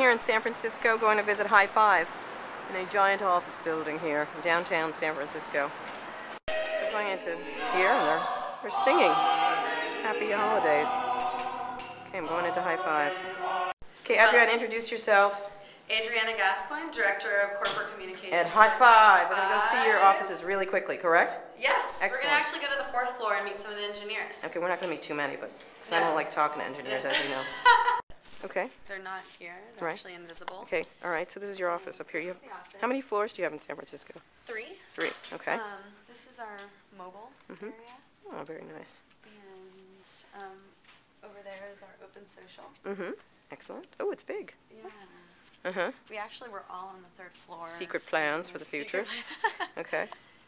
here in San Francisco going to visit hi5 in a giant office building here in downtown San Francisco. We're going into here and they're singing Happy Holidays. Okay, I'm going into hi5. Okay, Adriana, introduce yourself. Adriana Gascoigne, Director of Corporate Communications. At hi5. We're going to go see your offices really quickly, correct? Yes. Excellent. We're going to actually go to the 4th floor and meet some of the engineers. Okay, we're not going to meet too many, but I don't like talking to engineers, as you know. Okay. They're not here. They're actually invisible. Okay, all right. So this is your office up here. You have, how many floors do you have in San Francisco? 3. 3, okay. This is our mobile area. Oh, very nice. And over there is our open social. Excellent. Oh, it's big. Yeah. We actually were all on the 3rd floor. Secret plans for the future. Okay.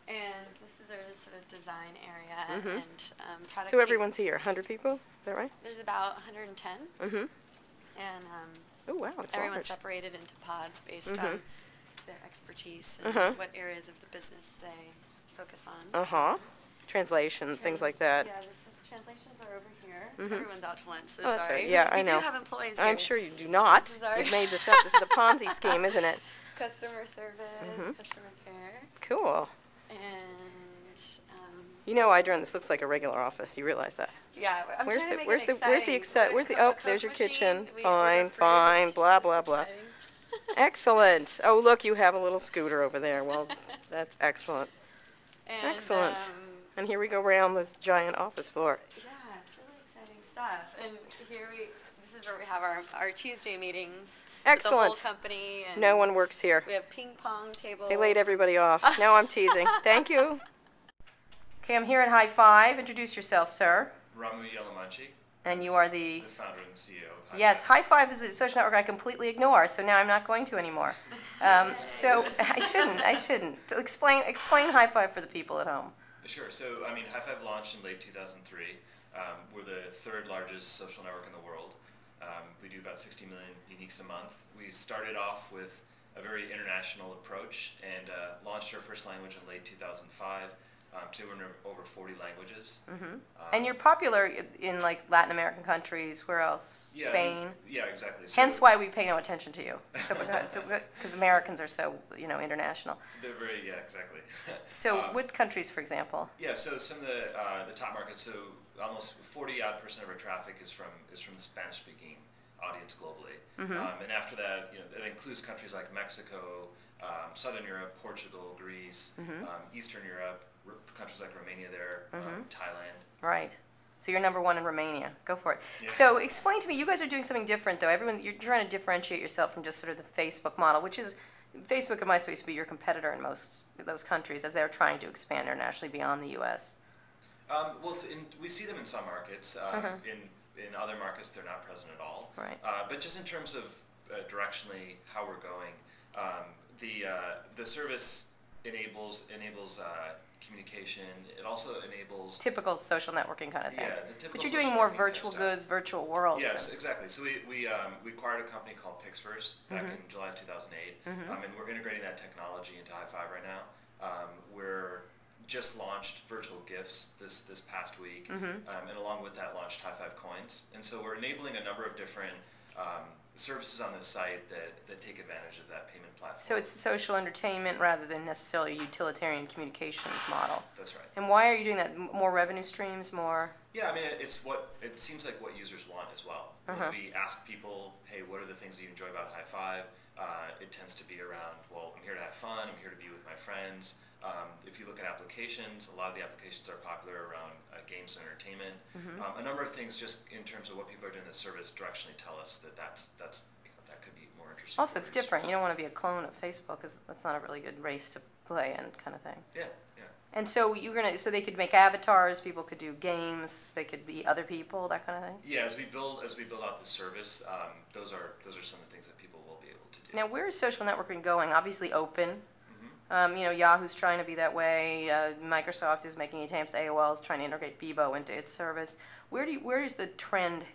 And this is our sort of design area and product. So everyone's here. 100 people? Is that right? There's about 110. And oh wow, it's everyone's large. separated into pods based on their expertise and what areas of the business they focus on. Translation, things like that. Yeah, translations are over here. Everyone's out to lunch, so that's sorry. right. Yeah, I know. We do have employees here. I'm sure you do not. You've made this up. This is a Ponzi scheme, isn't it? It's customer service, customer care. Cool. And you know, Adrian, this looks like a regular office. You realize that? yeah, I'm where's trying the to make where's it the exciting. where's the oh, there's your kitchen. Fine, fine, blah blah blah. Excellent. Oh, look, you have a little scooter over there. Well, that's excellent. And, excellent. And here we go around this giant office floor. Yeah, it's really exciting stuff. And here this is where we have our Tuesday meetings. Excellent. With the whole company. And no one works here. We have ping pong tables. They laid everybody off. No, I'm teasing. Thank you. Okay, I'm here at hi5. Introduce yourself, sir. Ramu Yalamanchi. And you are the founder and CEO of hi5. Yes, hi5 is a social network I completely ignore, so now I'm not going to anymore. So I shouldn't. Explain hi5 for the people at home. Sure. So, I mean, hi5 launched in late 2003. We're the 3rd largest social network in the world. We do about 60 million uniques a month. We started off with a very international approach and launched our first language in late 2005. To over 40 languages. And you're popular in like Latin American countries. Where else? Yeah, Spain. Yeah, exactly. So hence why we pay no attention to you. Because Americans are so international. They're very exactly. So what countries, for example? Yeah, so some of the top markets. So almost 40% of our traffic is from the Spanish-speaking audience globally. And after that, it includes countries like Mexico, Southern Europe, Portugal, Greece, Eastern Europe. Countries like Romania there, Thailand. Right. So you're number 1 in Romania. Go for it. Yeah. So explain to me, you guys are doing something different though. You're trying to differentiate yourself from just sort of the Facebook model, which is, Facebook and MySpace would be your competitor in most of those countries as they're trying to expand internationally beyond the U.S. Well, we see them in some markets. In other markets, they're not present at all. Right. But just in terms of directionally how we're going, the service enables communication. It also enables typical social networking kind of things. Yeah, but you're doing more virtual goods, virtual worlds. Yes, exactly. So we acquired a company called PixFirst back in July of 2008, and we're integrating that technology into hi5 right now. We're just launched virtual gifts this past week, and along with that launched hi5 coins. And so we're enabling a number of different services on this site that take advantage of that payment platform. So it's social entertainment rather than necessarily a utilitarian communications model. That's right. And why are you doing that? More revenue streams, more? Yeah, I mean, it seems like what users want as well. When we ask people, hey, what are the things that you enjoy about hi5? It tends to be around, well, I'm here to have fun, I'm here to be with my friends. If you look at applications, a lot of the applications are popular around games and entertainment. A number of things just in terms of what people are doing in the service directionally tell us that that could be more interesting. Also, it's different. You don't want to be a clone of Facebook because that's not a really good race to play in, kind of thing. Yeah. And so so they could make avatars, people could do games, they could be other people, that kind of thing. Yeah, as we build out the service, those are some of the things that people will be able to do. Now, where is social networking going? Obviously, open. Yahoo's trying to be that way. Microsoft is making attempts. AOL is trying to integrate Bebo into its service. Where is the trend?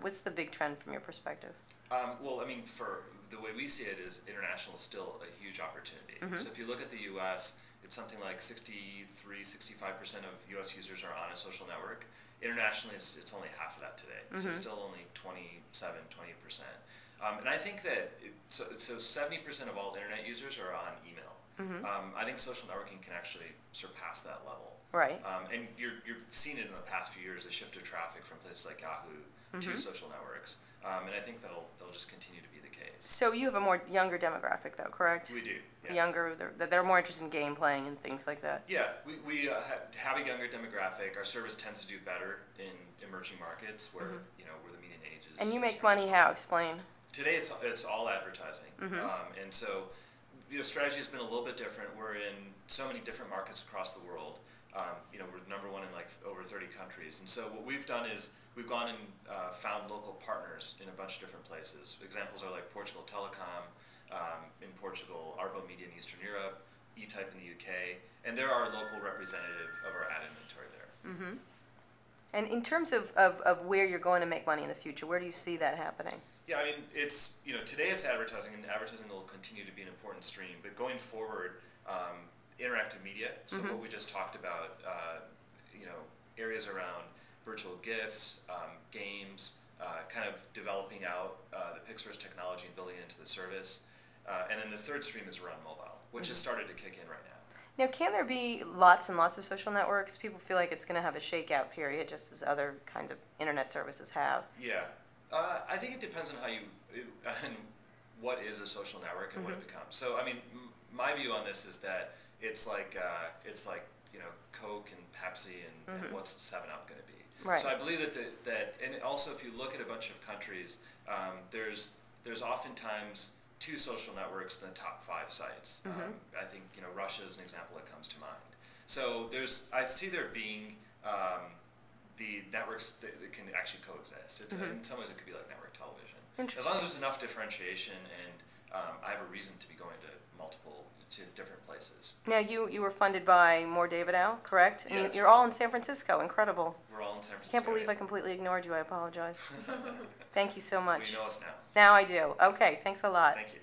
What's the big trend from your perspective? Well, I mean, for the way we see it, is international is still a huge opportunity. So if you look at the U.S., it's something like 65% of U.S. users are on a social network. Internationally, it's only half of that today. So still only 27, 20%. And I think that, so 70% of all internet users are on email. I think social networking can actually surpass that level. Right. And you've seen it in the past few years, the shift of traffic from places like Yahoo to social networks. And I think that'll just continue to be the case. So you have a more younger demographic, though, correct? We do. Yeah. Younger, they're more interested in game playing and things like that. Yeah, we have a younger demographic. Our service tends to do better in emerging markets where where the median age is. And you make money how? Explain. Today it's all advertising, and so strategy has been a little bit different. We're in so many different markets across the world. We're number one in like over 30 countries, and so what we've done is we've gone and found local partners in a bunch of different places. Examples are like Portugal Telecom in Portugal, Arbo Media in Eastern Europe, E-Type in the UK, and they're our local representative of our ad inventory there. And in terms of where you're going to make money in the future, where do you see that happening? Yeah, I mean, it's, today it's advertising, and advertising will continue to be an important stream, but going forward, interactive media, so what we just talked about, areas around virtual gifts, games, kind of developing out the Pixar's technology and building it into the service, and then the third stream is around mobile, which has started to kick in right now. Now, can there be lots and lots of social networks? People feel like it's going to have a shakeout period, just as other kinds of internet services have. Yeah. I think it depends on on what is a social network and what it becomes. So, I mean, my view on this is that it's like Coke and Pepsi and what's 7-Up going to be. Right. So I believe that and also if you look at a bunch of countries, there's oftentimes 2 social networks in the top 5 sites. I think Russia is an example that comes to mind. So I see there being the networks that can actually coexist. In some ways it could be like network television. As long as there's enough differentiation and I have a reason to be going to different places. Now you were funded by Moore David Al, correct? Yeah, and you're all in San Francisco. Incredible. We're all in San Francisco. Can't believe I completely ignored you. I apologize. Thank you so much. Well, you know us now. Now I do. Okay, thanks a lot. Thank you.